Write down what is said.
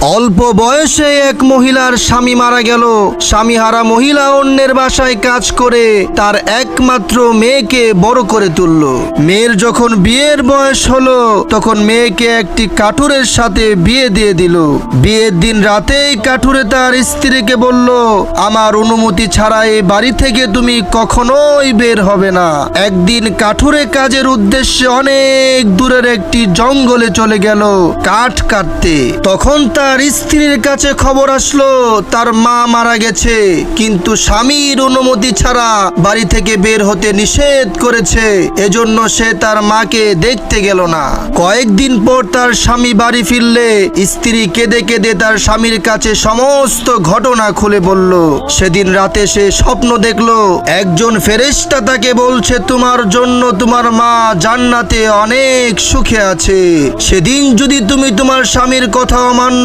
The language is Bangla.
অল্প বয়সে এক মহিলার স্বামী মারা গেল। স্বামীহারা মহিলা অন্যের বাসায় কাজ করে তার একমাত্র মেয়েকে বড় করে তুলল। মেয়ের যখন বিয়ের বয়স হলো তখন মেয়েকে একটি কাঠুরের সাথে বিয়ে দিয়ে দিল। বিয়ের দিন রাতেই কাঠুরে তার স্ত্রীকে বলল, আমার অনুমতি ছাড়া এই বাড়ি থেকে তুমি কখনোই বের হবে না। একদিন কাঠুরে কাজের উদ্দেশ্যে অনেক দূরের একটি জঙ্গলে চলে গেল কাঠ কাটতে। তখন তার স্ত্রীর কাছে খবর আসলো তার মা মারা গেছে, কিন্তু স্বামীর অনুমতি ছাড়া বাড়ি থেকে বের হতে নিষেধ করেছে। এজন্য সে তার মাকে দেখতে গেল না। কয়েকদিন পর তার স্বামী বাড়ি ফিরলে স্ত্রী কেঁদে কেঁদে তার স্বামীর কাছে সমস্ত ঘটনা খুলে বলল। সেদিন রাতে সে স্বপ্ন দেখলো একজন ফেরেশতা তাকে বলছে, তোমার জন্য তোমার মা জান্নাতে অনেক সুখে আছে। সেদিন যদি তুমি তোমার স্বামীর কথা অমান্য